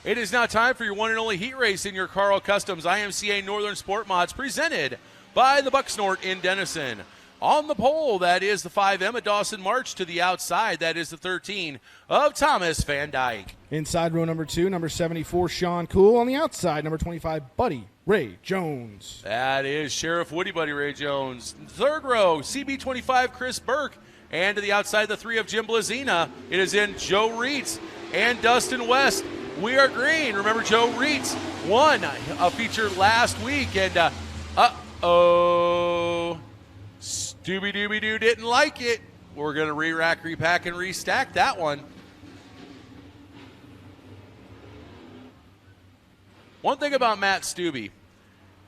It is now time for your one and only heat race in your Carl Customs IMCA Northern Sport Mods, presented by the Bucksnort in Denison. On the pole, that is the 5M of Dawson March. To the outside, that is the 13 of Thomas Van Dyke. Inside row number 2, number 74, Sean Cool. On the outside, number 25, Buddy Ray Jones. That is Sheriff Woody Buddy Ray Jones. Third row, CB25, Chris Burke. And to the outside, the 3 of Jim Blazina. It is in Joe Reitz and Dustin West. We are green. Remember, Joe Reitz won a feature last week. And, Stooby-Dooby-Doo didn't like it. We're going to re-rack, repack, and restack that one. One thing about Matt Stooby,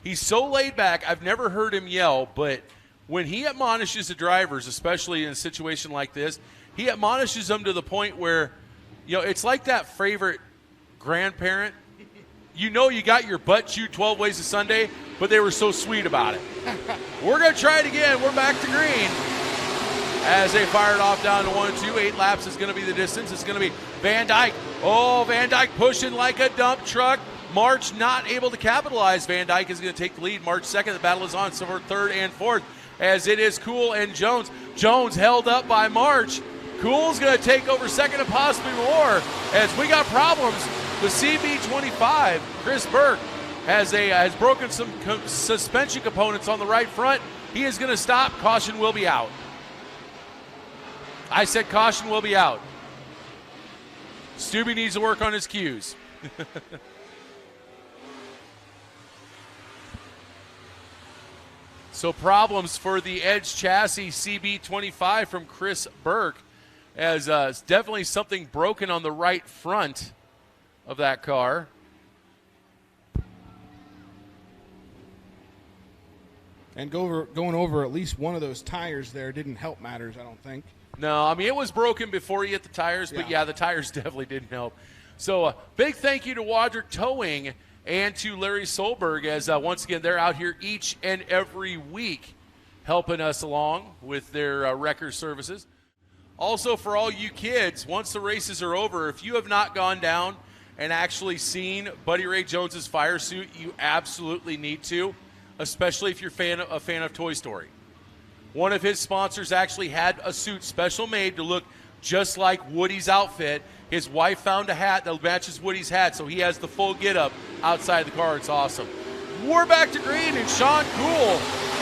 he's so laid back. I've never heard him yell, but when he admonishes the drivers, especially in a situation like this, he admonishes them to the point where, it's like that favorite grandparent. You got your butt chewed 12 ways a Sunday, but they were so sweet about it. We're going to try it again. We're back to green. As they fire it off down to 1-2, 8 laps is going to be the distance. It's going to be Van Dyke. Oh, Van Dyke pushing like a dump truck. March not able to capitalize. Van Dyke is going to take the lead. March second. The battle is on for third and fourth, as it is Cool and Jones. Jones held up by March. Cool's going to take over second and possibly more, as we got problems. The CB25, Chris Burke, has broken some suspension components on the right front. He is going to stop. Caution will be out. I said caution will be out. Stooby needs to work on his cues. So problems for the Edge chassis CB25 from Chris Burke, as it's definitely something broken on the right front of that car. And going over at least one of those tires there didn't help matters, I don't think. No, I mean, it was broken before he hit the tires, but yeah, the tires definitely didn't help. So big thank you to Wadrick Towing and to Larry Solberg, as once again, they're out here each and every week helping us along with their wrecker services. Also, for all you kids, once the races are over, if you have not gone down and actually seen Buddy Ray Jones's fire suit, you absolutely need to, especially if you're a fan of Toy Story. One of his sponsors actually had a suit special made to look just like Woody's outfit. His wife found a hat that matches Woody's hat, so he has the full get-up outside the car. It's awesome. We're back to green, and Sean Cool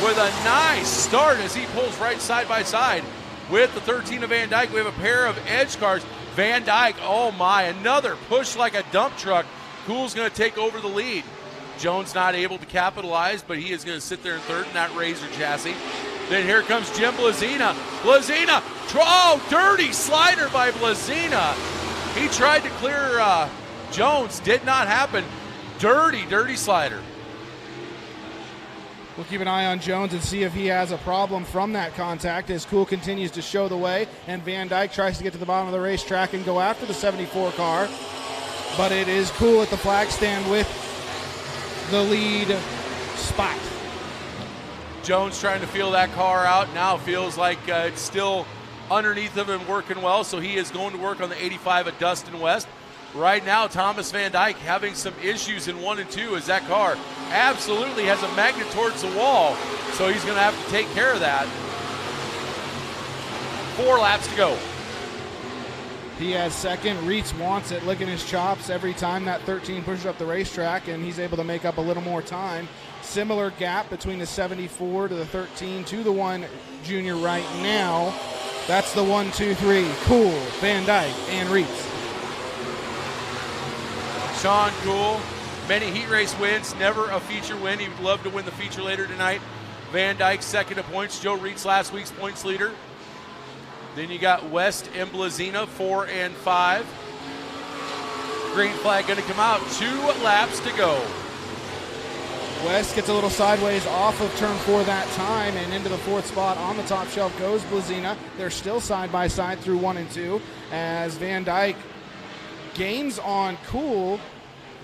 with a nice start as he pulls right side by side with the 13 of Van Dyke. We have a pair of Edge cars. Van Dyke, oh my, another push like a dump truck. Cool's going to take over the lead. Jones not able to capitalize, but he is going to sit there in third in that Razor chassis. Then here comes Jim Blazina. Blazina, oh, dirty slider by Blazina. He tried to clear Jones, did not happen. Dirty slider. We'll keep an eye on Jones and see if he has a problem from that contact as Cool continues to show the way, and Van Dyke tries to get to the bottom of the racetrack and go after the 74 car. But it is Cool at the flag stand with the lead spot. Jones trying to feel that car out. Now feels like it's still underneath of him working well, so he is going to work on the 85 of Dustin West. Right now, Thomas Van Dyke having some issues in 1 and 2 as that car absolutely has a magnet towards the wall, so he's going to have to take care of that. 4 laps to go. He has second. Reitz wants it, licking his chops every time that 13 pushes up the racetrack, and he's able to make up a little more time. Similar gap between the 74 to the 13 to the 1 junior right now. That's the 1, 2, 3. Cool, Van Dyke, and Reitz. Sean Cool, many heat race wins, never a feature win. He would love to win the feature later tonight. Van Dyke second to points. Joe Reitz last week's points leader. Then you got West and Blazina, 4 and 5. Green flag going to come out. 2 laps to go. West gets a little sideways off of turn 4 that time, and into the 4th spot on the top shelf goes Blazina. They're still side by side through 1 and 2 as Van Dyke gains on Cool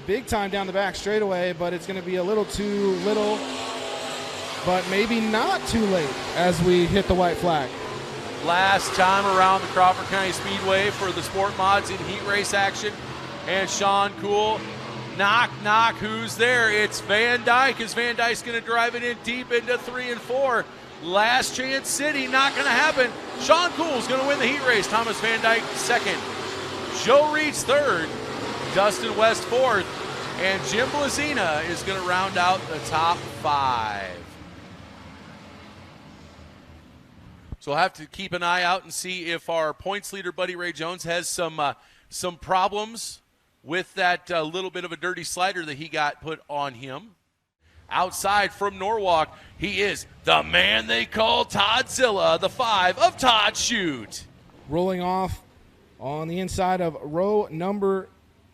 big time down the back straightaway, but it's going to be a little too little, but maybe not too late as we hit the white flag. Last time around the Crawford County Speedway for the Sport Mods in heat race action. And Sean Cool, knock, knock, who's there? It's Van Dyke. Is Van Dyke's going to drive it in deep into 3 and 4? Last Chance City, not going to happen. Sean Cool's going to win the heat race. Thomas Van Dyke second. Joe Reed's third. Dustin West fourth. And Jim Blazina is going to round out the top 5. So we'll have to keep an eye out and see if our points leader, Buddy Ray Jones, has some problems with that little bit of a dirty slider that he got put on him. Outside from Norwalk, he is the man they call Toddzilla, the 5 of Todd Shoot. Rolling off on the inside of row number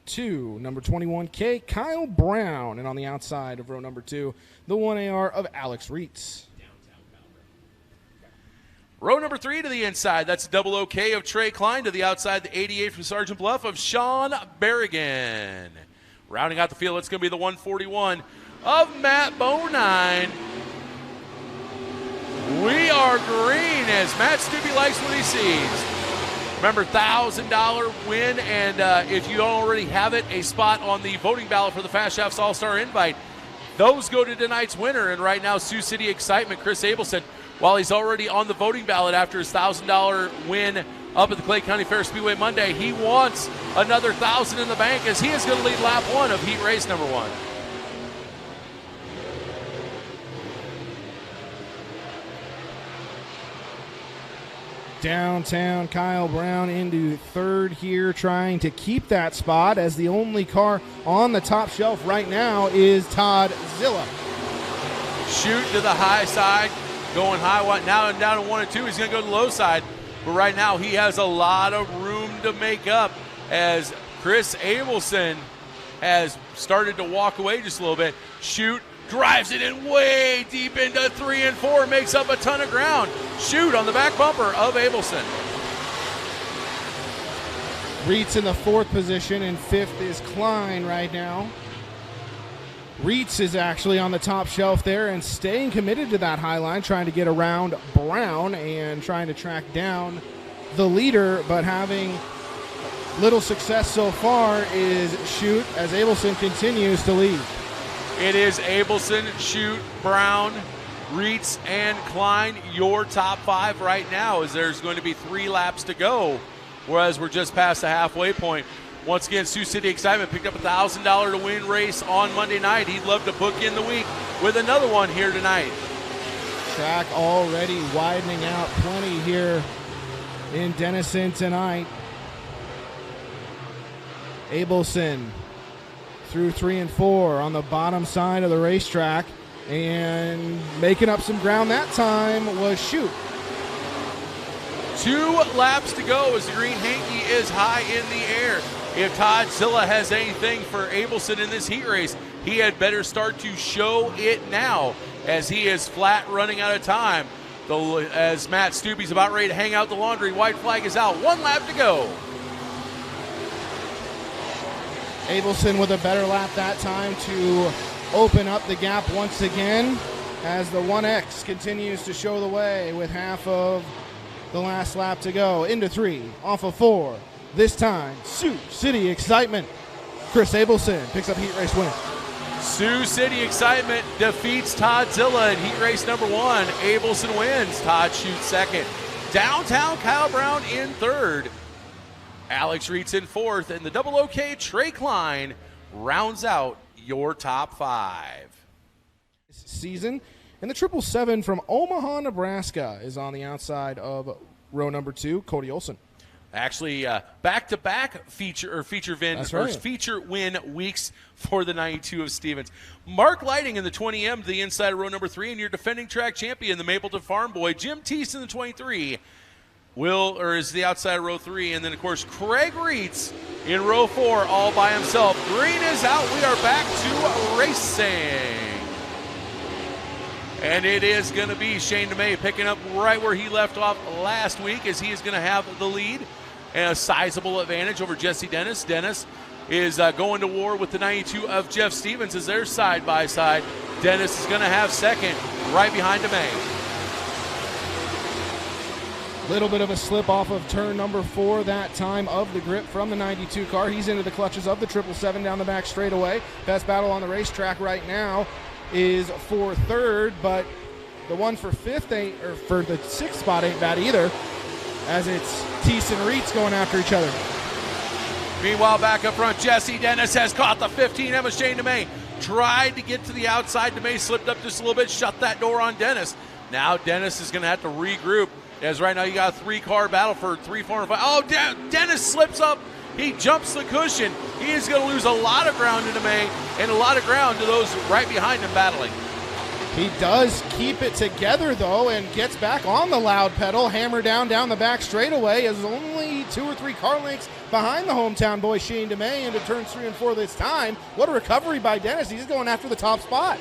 2, number 21K, Kyle Brown. And on the outside of row number 2, the 1AR of Alex Reitz. Row number 3 to the inside, that's double OK of Trey Klein. To the outside, the 88 from Sergeant Bluff of Sean Berrigan. Rounding out the field, it's going to be the 141 of Matt Bonine. We are green as Matt Stubbe likes what he sees. Remember, $1,000 win, and if you don't already have it, a spot on the voting ballot for the Fast Shafts All-Star Invite. Those go to tonight's winner, and right now, Sioux City Excitement, Chris Abelson, while he's already on the voting ballot after his $1,000 win up at the Clay County Fair Speedway Monday, he wants another $1,000 in the bank as he is going to lead lap 1 of heat race number 1. Downtown, Kyle Brown into third here, trying to keep that spot as the only car on the top shelf right now is Toddzilla. Shoot to the high side, going high. Now down to 1 and 2. He's going to go to the low side, but right now he has a lot of room to make up as Chris Abelson has started to walk away just a little bit. Shoot drives it in way deep into 3 and 4, makes up a ton of ground. Shoot on the back bumper of Abelson. Reitz in the 4th position, and 5th is Klein right now. Reitz is actually on the top shelf there and staying committed to that high line, trying to get around Brown and trying to track down the leader, but having little success so far is Shoot as Abelson continues to lead. It is Abelson, Shoot, Brown, Reitz, and Klein, your top 5 right now, as there's going to be 3 laps to go, whereas we're just past the halfway point. Once again, Sioux City Excitement picked up a $1,000 to win race on Monday night. He'd love to book in the week with another one here tonight. Track already widening out plenty here in Denison tonight. Abelson through 3 and 4 on the bottom side of the racetrack, and making up some ground that time was Shoot. 2 laps to go as the green hanky is high in the air. If Toddzilla has anything for Abelson in this heat race, he had better start to show it now, as he is flat running out of time. As Matt Stubbe's about ready to hang out the laundry, white flag is out. 1 lap to go. Abelson with a better lap that time to open up the gap once again as the 1X continues to show the way with half of the last lap to go. Into 3, off of 4. This time, Sioux City Excitement. Chris Abelson picks up heat race win. Sioux City Excitement defeats Toddzilla in heat race number 1. Abelson wins. Todd shoots second. Downtown, Kyle Brown in third. Alex Reitz in 4th, and the double OK Trey Klein rounds out your top 5. Season, and the 777 from Omaha, Nebraska is on the outside of row number 2, Cody Olson. Actually, back-to-back feature win weeks for the 92 of Stevens. Mark Lighting in the 20M to the inside of row number 3, and your defending track champion, the Mapleton Farm Boy, Jim Teese in the 23. Is the outside of row 3, and then, of course, Craig Reitz in row 4 all by himself. Green is out. We are back to racing. And it is going to be Shane DeMay picking up right where he left off last week, as he is going to have the lead and a sizable advantage over Jesse Dennis. Dennis is going to war with the 92 of Jeff Stevens as they're side by side. Dennis is going to have second right behind DeMay. Little bit of a slip off of turn number 4 that time of the grip from the 92 car. He's into the clutches of the 777 down the back straightaway. Best battle on the racetrack right now is for third, but the one for fifth ain't, or for the 6th spot ain't bad either, as it's Teese and Reitz going after each other. Meanwhile, back up front, Jesse Dennis has caught the 15. Emma Shane DeMay tried to get to the outside. DeMay slipped up just a little bit, shut that door on Dennis. Now Dennis is going to have to regroup, as right now you got a 3-car battle for 3, 4, and 5. Oh, Dennis slips up. He jumps the cushion. He is going to lose a lot of ground to DeMay and a lot of ground to those right behind him battling. He does keep it together, though, and gets back on the loud pedal, hammer down the back straightaway, as only 2 or 3 car lengths behind the hometown boy Shane DeMay into turns 3 and 4 this time. What a recovery by Dennis. He's going after the top spot.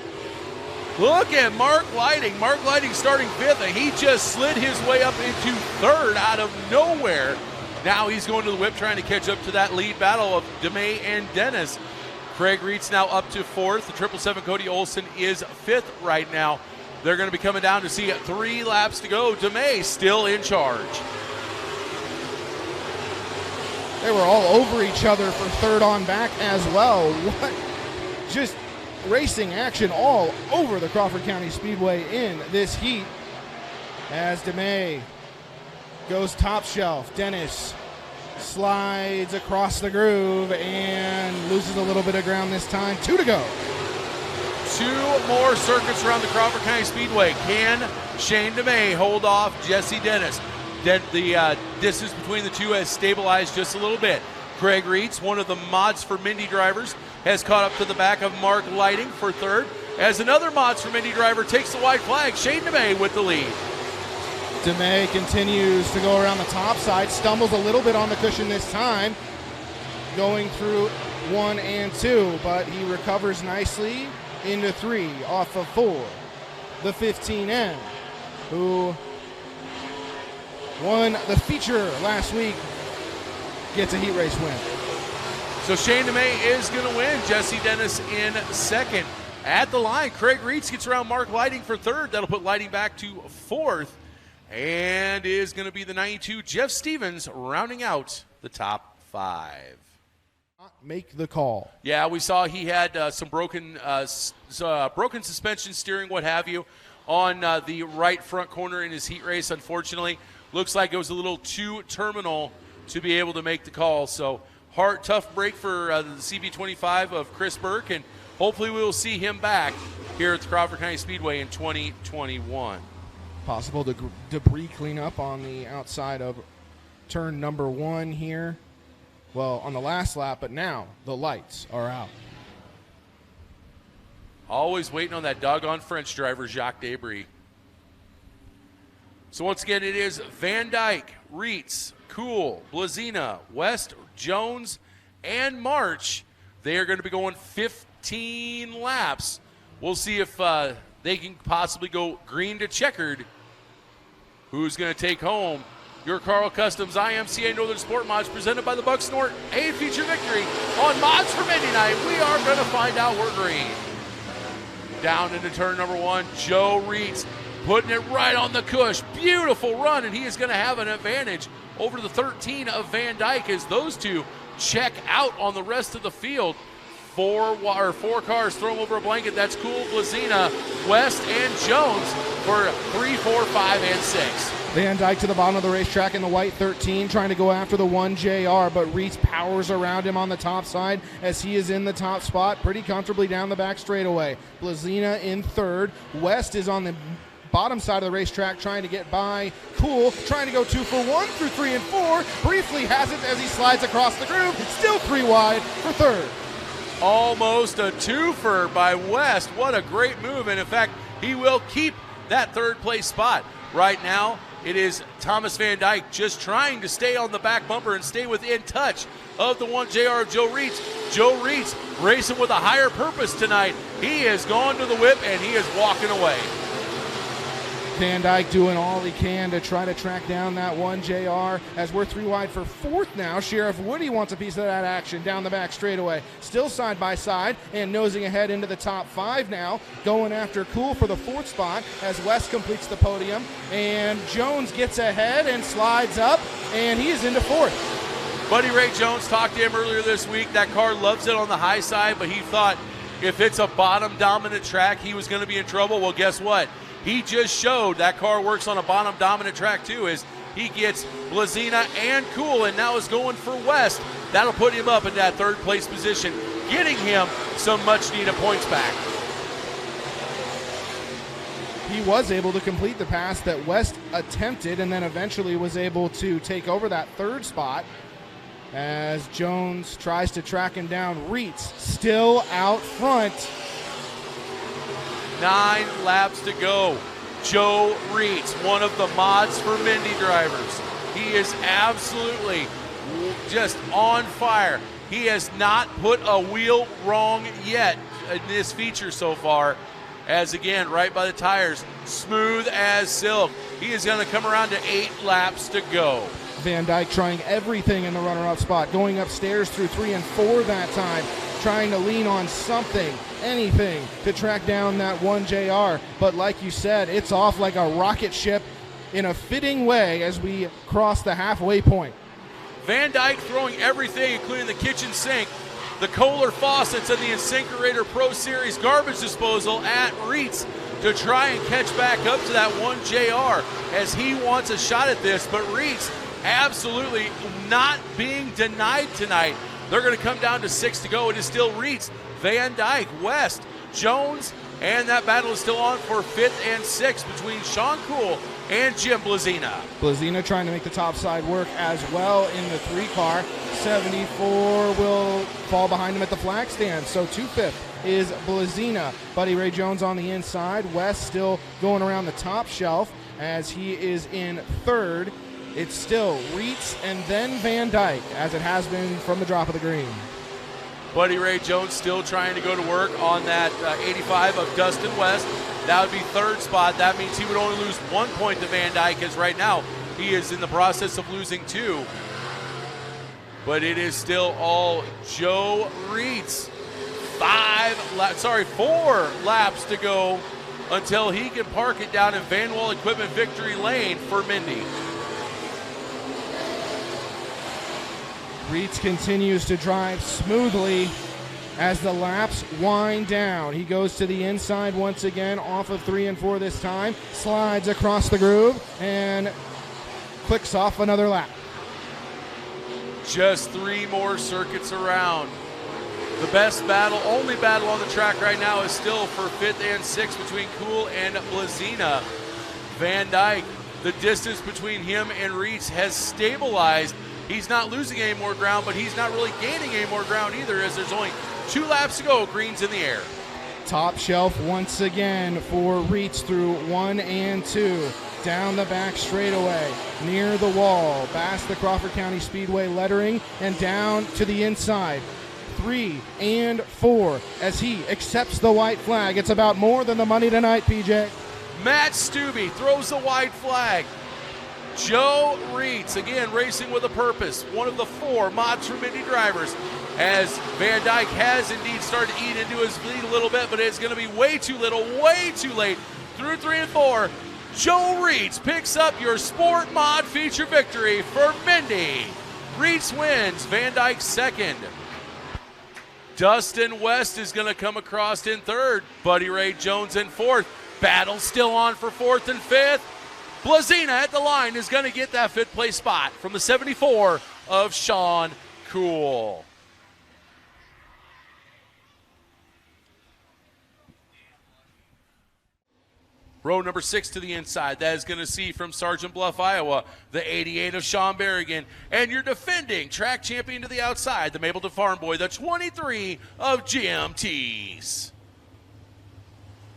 Look at Mark Lighting. Mark Lighting starting 5th, and he just slid his way up into 3rd out of nowhere. Now he's going to the whip, trying to catch up to that lead battle of DeMay and Dennis. Craig Reitz now up to 4th. The 777 Cody Olson is 5th right now. They're going to be coming down to see 3 laps to go. DeMay still in charge. They were all over each other for 3rd on back as well. What just racing action all over the Crawford County Speedway in this heat, as DeMay goes top shelf. Dennis slides across the groove and loses a little bit of ground this time. 2 to go. 2 more circuits around the Crawford County Speedway. Can Shane DeMay hold off Jesse Dennis? The distance between the two has stabilized just a little bit. Craig Reitz, one of the Mods for Mindy drivers, has caught up to the back of Mark Lighting for 3rd. As another Mods for Mindy driver takes the white flag, Shane DeMay with the lead. DeMay continues to go around the top side, stumbles a little bit on the cushion this time, going through 1 and 2, but he recovers nicely into 3 off of 4. The 15N, who won the feature last week, gets a heat race win. So Shane DeMay is going to win. Jesse Dennis in 2nd. At the line, Craig Reitz gets around Mark Lighting for 3rd. That'll put Lighting back to 4th. And is going to be the 92, Jeff Stevens, rounding out the top 5. Make the call. Yeah, we saw he had some broken suspension, steering, what have you, on the right front corner in his heat race, unfortunately. Looks like it was a little too terminal to be able to make the call. So tough break for the CB25 of Chris Burke, and hopefully we will see him back here at the Crawford County Speedway in 2021. Possible debris cleanup on the outside of turn number 1 here. Well, on the last lap, but now the lights are out. Always waiting on that doggone French driver, Jacques Debris. So once again, it is Van Dyke, Reitz, Kuhl, Blazina, West, Jones, and March. They are going to be going 15 laps. We'll see if they can possibly go green to checkered. Who's going to take home your Carl Customs IMCA Northern Sport Mods, presented by the Buck Snort A feature victory on Mods for Mindy Night? We are going to find out we're green. Down into turn number 1, Joe Reitz putting it right on the cush. Beautiful run, and he is going to have an advantage over the 13 of Van Dyke as those two check out on the rest of the field. 4 cars, throw them over a blanket. That's Kuhl, Blazina, West, and Jones for 3, 4, 5, and 6. Van Dyke to the bottom of the racetrack in the white 13, trying to go after the 1JR, but Reitz powers around him on the top side as he is in the top spot pretty comfortably down the back straightaway. Blazina in 3rd. West is on the bottom side of the racetrack trying to get by. Kuhl trying to go 2 for 1 through 3 and 4. Briefly has it as he slides across the groove. Still 3 wide for 3rd. Almost a twofer by West. What a great move. And in fact, he will keep that 3rd place spot. Right now, it is Thomas Van Dyke just trying to stay on the back bumper and stay within touch of the 1JR of Joe Reitz. Joe Reitz racing with a higher purpose tonight. He has gone to the whip and he is walking away. Van Dyke doing all he can to try to track down that one JR as we're 3 wide for 4th now. Sheriff Woody wants a piece of that action down the back straightaway. Still side by side and nosing ahead into the top 5 now. Going after Cool for the 4th spot as West completes the podium. And Jones gets ahead and slides up, and he is into 4th. Buddy Ray Jones, talked to him earlier this week. That car loves it on the high side, but he thought if it's a bottom dominant track, he was going to be in trouble. Well, guess what? He just showed that car works on a bottom dominant track too, as he gets Blazina and Cool and now is going for West. That'll put him up in that 3rd place position, getting him some much needed points back. He was able to complete the pass that West attempted and then eventually was able to take over that 3rd spot as Jones tries to track him down. Reitz still out front. 9 laps to go. Joe Reitz, one of the mods for Mindy drivers. He is absolutely just on fire. He has not put a wheel wrong yet in this feature so far. As again, right by the tires, smooth as silk. He is going to come around to 8 laps to go. Van Dyke trying everything in the runner-up spot, going upstairs through 3 and 4 that time, trying to lean on something, anything to track down that one JR. But like you said, it's off like a rocket ship in a fitting way as we cross the halfway point. Van Dyke throwing everything, including the kitchen sink, the Kohler faucets, and the InSinkerator Pro Series garbage disposal at Reitz to try and catch back up to that one JR as he wants a shot at this. But Reitz absolutely not being denied tonight. They're going to come down to 6 to go. It is still Reitz, Van Dyke, West, Jones, and that battle is still on for 5th and 6th between Sean Cool and Jim Blazina. Blazina trying to make the top side work as well in the 3 car. 74 will fall behind him at the flag stand. So 2/5 is Blazina. Buddy Ray Jones on the inside. West still going around the top shelf as he is in 3rd. It's still Reitz and then Van Dyke, as it has been from the drop of the green. Buddy Ray Jones still trying to go to work on that 85 of Dustin West. That would be 3rd spot. That means he would only lose 1 point to Van Dyke, as right now he is in the process of losing 2. But it is still all Joe Reitz. 4 laps to go until he can park it down in Van Wall Equipment Victory Lane for Mindy. Reitz continues to drive smoothly as the laps wind down. He goes to the inside once again, off of 3 and 4 this time, slides across the groove, and clicks off another lap. Just 3 more circuits around. The best battle, only battle on the track right now is still for 5th and 6th between Cool and Blazina. Van Dyke, the distance between him and Reitz has stabilized. He's not losing any more ground, but he's not really gaining any more ground either, as there's only 2 laps to go. Green's in the air. Top shelf once again for Reitz through 1 and 2. Down the back straightaway, near the wall, past the Crawford County Speedway lettering, and down to the inside. 3 and 4 as he accepts the white flag. It's about more than the money tonight, PJ. Matt Stubbe throws the white flag. Joe Reitz, again, racing with a purpose. One of the 4 Mods for Mindy drivers, as Van Dyke has indeed started to eat into his lead a little bit, but it's going to be way too little, way too late. Through 3 and 4, Joe Reitz picks up your Sport Mod feature victory for Mindy. Reitz wins, Van Dyke 2nd. Dustin West is going to come across in 3rd. Buddy Ray Jones in 4th. Battle still on for 4th and 5th. Blazina at the line is going to get that 5th place spot from the 74 of Sean Cool. Row number 6 to the inside. That is going to see from Sergeant Bluff, Iowa, the 88 of Sean Berrigan. And your defending track champion to the outside, the Mapleton Farm Boy, the 23 of GMTs.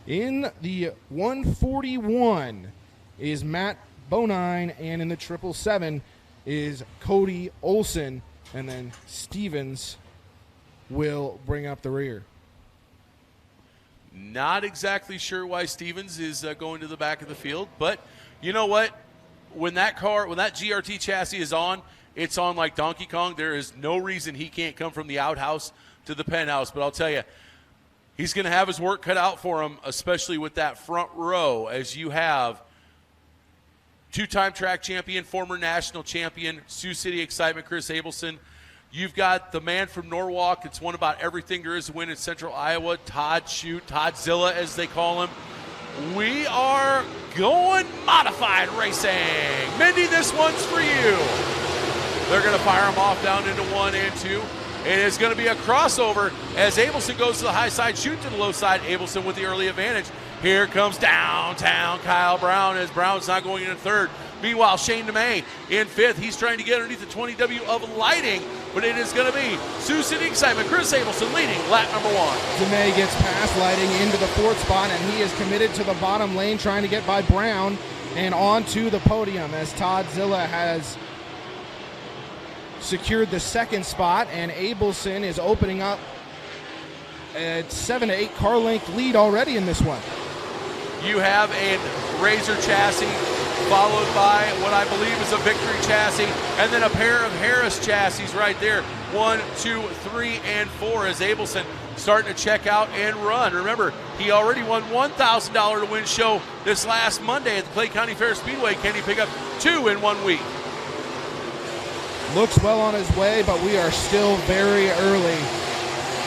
In the 141 is Matt Bonine, and in the 777 is Cody Olson, and then Stevens will bring up the rear. Not exactly sure why Stevens is going to the back of the field, but you know what? When that GRT chassis is on, it's on like Donkey Kong. There is no reason he can't come from the outhouse to the penthouse. But I'll tell you, he's going to have his work cut out for him, especially with that front row, as you have two-time track champion, former national champion, Sioux City Excitement, Chris Abelson. You've got the man from Norwalk. It's won about everything there is to win in Central Iowa, Todd Zilla, as they call him. We are going modified racing. Mindy, this one's for you. They're going to fire him off down into 1 and 2. It is going to be a crossover as Abelson goes to the high side, shoot to the low side. Abelson with the early advantage. Here comes downtown Kyle Brown as Brown's not going into third. Meanwhile, Shane DeMay in fifth. He's trying to get underneath the 20W of Lighting, but it is going to be Sioux City Excitement. Chris Abelson leading lap number 1. DeMay gets past Lighting into the 4th spot, and he is committed to the bottom lane trying to get by Brown and onto the podium as Todd Zilla has secured the 2nd spot, and Abelson is opening up a 7 to 8 car length lead already in this one. You have a Razor chassis followed by what I believe is a Victory chassis, and then a pair of Harris chassis right there. 1, 2, 3, and 4 as Abelson starting to check out and run. Remember, he already won $1,000 to win show this last Monday at the Clay County Fair Speedway. Can he pick up 2 in 1 week? Looks well on his way, but we are still very early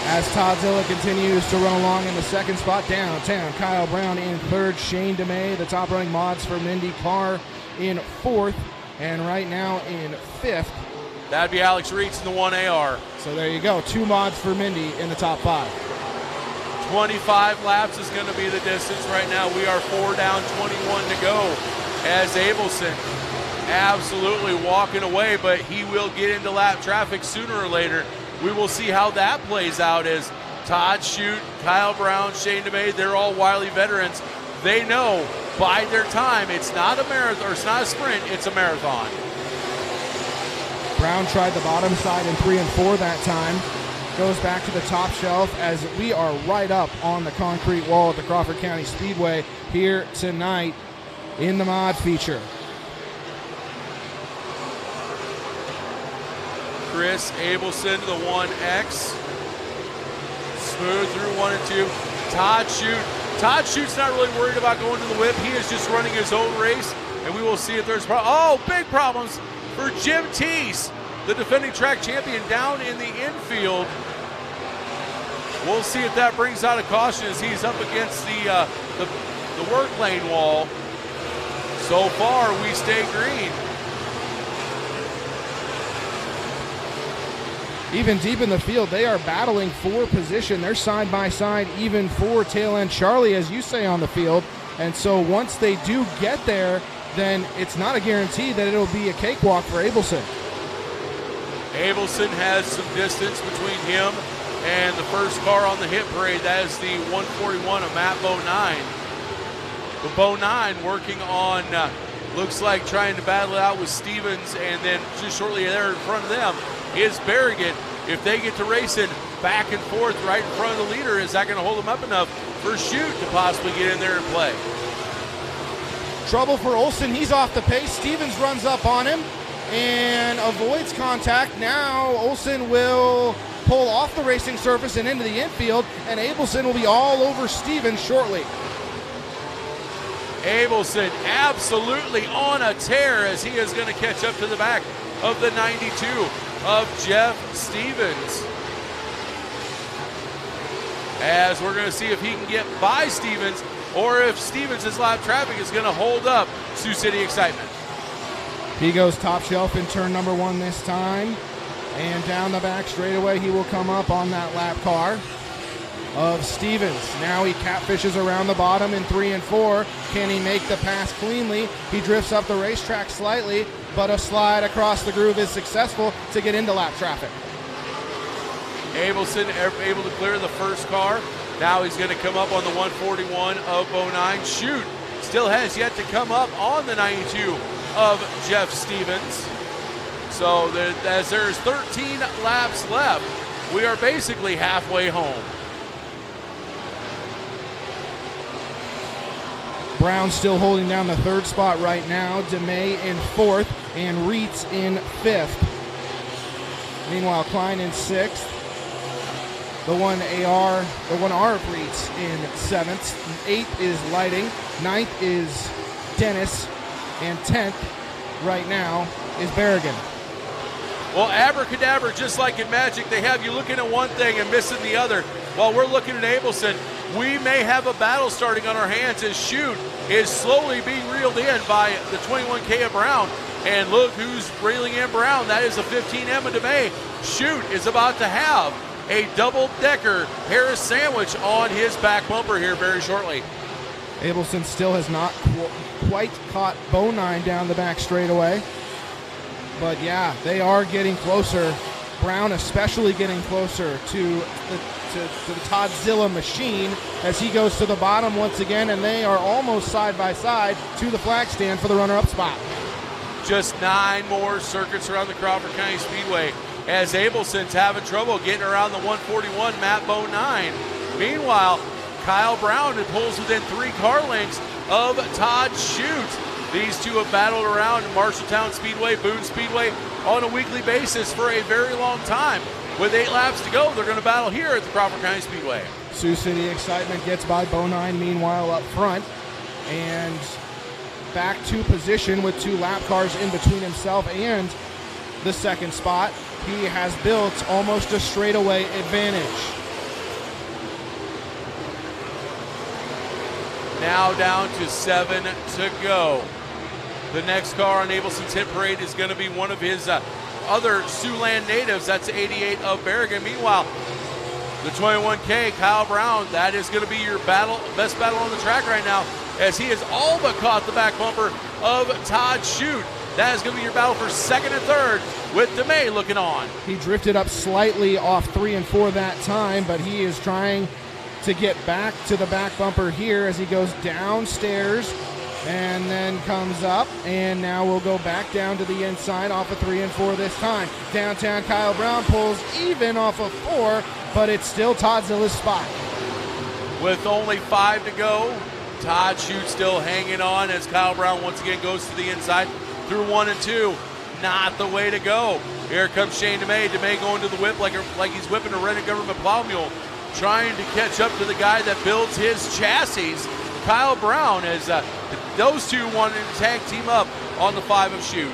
as Todd Zilla continues to run along in the 2nd spot. Downtown Kyle Brown in 3rd, Shane DeMay, the top running mods for Mindy Carr, in 4th, and right now in 5th. That'd be Alex Reitz in the 1AR. So there you go, 2 mods for Mindy in the top 5. 25 laps is going to be the distance right now. We are 4 down, 21 to go as Abelson absolutely walking away, but he will get into lap traffic sooner or later. We will see how that plays out as Todd Shute, Kyle Brown, Shane DeMay, they're all wily veterans. They know by their time it's not a marathon, or it's not a sprint, it's a marathon. Brown tried the bottom side in 3 and 4 that time. Goes back to the top shelf as we are right up on the concrete wall at the Crawford County Speedway here tonight in the mod feature. Chris Abelson, the 1X. Smooth through 1 and 2. Todd Shute. Todd Schute's not really worried about going to the whip. He is just running his own race, and we will see if there's big problems for Jim Teese, the defending track champion, down in the infield. We'll see if that brings out a caution as he's up against the work lane wall. So far, we stay green. Even deep in the field, they are battling for position. They're side by side, even for tail end Charlie, as you say, on the field. And so once they do get there, then it's not a guarantee that it'll be a cakewalk for Abelson. Abelson has some distance between him and the first car on the hit parade. That is the 141 of Matt Bo9. But Bo9 working on, looks like trying to battle it out with Stevens, and then just shortly there in front of them is Berrigan. If they get to racing back and forth right in front of the leader, is that going to hold them up enough for Shute to possibly get in there and play? Trouble for Olsen. He's off the pace. Stevens runs up on him and avoids contact. Now Olsen will pull off the racing surface and into the infield, and Abelson will be all over Stevens shortly. Abelson absolutely on a tear as he is going to catch up to the back of the 92 of Jeff Stevens. As we're going to see if he can get by Stevens or if Stevens' lap traffic is going to hold up Sioux City Excitement. He goes top shelf in turn number 1 this time. And down the back straightaway, he will come up on that lap car of Stevens. Now he catfishes around the bottom in 3 and 4. Can he make the pass cleanly? He drifts up the racetrack slightly, but a slide across the groove is successful to get into lap traffic. Abelson able to clear the first car. Now he's going to come up on the 141 of Bo9. Shute still has yet to come up on the 92 of Jeff Stevens. So as there's 13 laps left, we are basically halfway home. Brown still holding down the third spot right now. DeMay in fourth and Reitz in fifth. Meanwhile, Klein in sixth. The 1R of Reitz in seventh. Eighth is Lighting. Ninth is Dennis. And 10th right now is Berrigan. Well, abracadabra, just like in magic, they have you looking at one thing and missing the other. While we're looking at Abelson, we may have a battle starting on our hands as Chute is slowly being reeled in by the 21K of Brown. And look who's reeling in Brown. That is a 15M of DeMay. Chute is about to have a double-decker Harris sandwich on his back bumper here very shortly. Abelson still has not quite caught Bonine down the back straightaway. But yeah, they are getting closer. Brown especially getting closer to the Toddzilla machine as he goes to the bottom once again, and they are almost side by side to the flag stand for the runner-up spot. Just 9 more circuits around the Crawford County Speedway as Abelson's having trouble getting around the 141 Matt Bonine. Meanwhile, Kyle Brown pulls within 3 car lengths of Todd Chute. These two have battled around Marshalltown Speedway, Boone Speedway on a weekly basis for a very long time. With 8 laps to go, they're going to battle here at the Crawford County Speedway. Sioux City Excitement gets by Bonine meanwhile up front and back to position with 2 lap cars in between himself and the second spot. He has built almost a straightaway advantage. Now down to 7 to go. The next car on Abelson's hit parade is going to be one of his other Siouxland natives. That's 88 of Berrigan. Meanwhile, the 21K, Kyle Brown, that is going to be your best battle on the track right now, as he has all but caught the back bumper of Todd Chute. That is going to be your battle for second and third, with DeMay looking on. He drifted up slightly off 3 and 4 that time, but he is trying to get back to the back bumper here as he goes downstairs and then comes up, and now we'll go back down to the inside off of 3 and 4 this time. Downtown Kyle Brown pulls even off of 4, but it's still Todzilla's spot. With only 5 to go, Todd Chute still hanging on as Kyle Brown once again goes to the inside through 1 and 2. Not the way to go. Here comes Shane DeMay. DeMay going to the whip like he's whipping a Renton government plow mule, trying to catch up to the guy that builds his chassis, Kyle Brown, as those two wanted to tag team up on the 5 of Chute.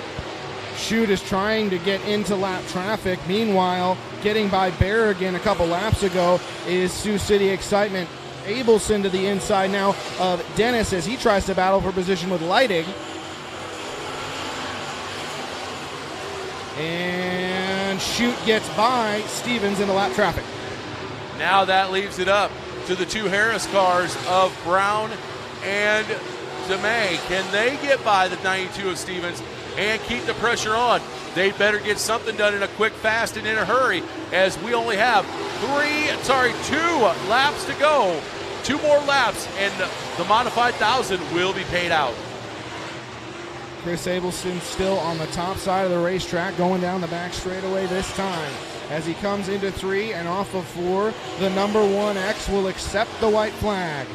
Chute is trying to get into lap traffic. Meanwhile, getting by Berrigan a couple laps ago is Sioux City Excitement. Abelson to the inside now of Dennis as he tries to battle for position with Lighting. And Chute gets by Stevens in the lap traffic. Now that leaves it up to the 2 Harris cars of Brown and DeMay. Can they get by the 92 of Stevens and keep the pressure on? They better get something done in a quick, fast, and in a hurry, as we only have 2 laps to go. 2 more laps, and the Modified 1000 will be paid out. Chris Abelson still on the top side of the racetrack, going down the back straightaway this time. As he comes into 3 and off of 4, the number 1X will accept the white flag.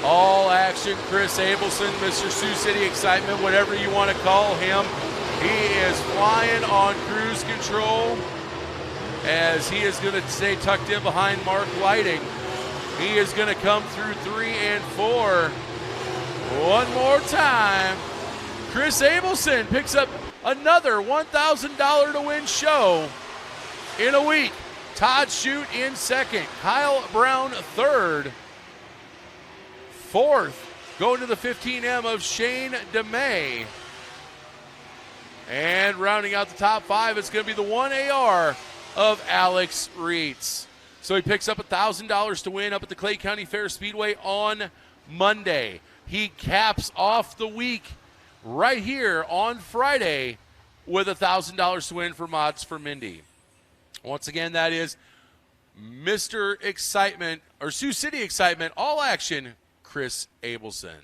All action, Chris Abelson, Mr. Sioux City Excitement, whatever you want to call him. He is flying on cruise control as he is going to stay tucked in behind Mark Lighting. He is going to come through 3 and 4. One more time. Chris Abelson picks up another $1,000 to win show in a week. Todd Chute in second. Kyle Brown third. Fourth, going to the 15M of Shane DeMay. And rounding out the top 5, it's going to be the 1AR of Alex Reitz. So he picks up $1,000 to win up at the Clay County Fair Speedway on Monday. He caps off the week right here on Friday with $1,000 to win for Mods for Mindy. Once again, that is Mr. Excitement, or Sioux City Excitement, all action, Chris Abelson.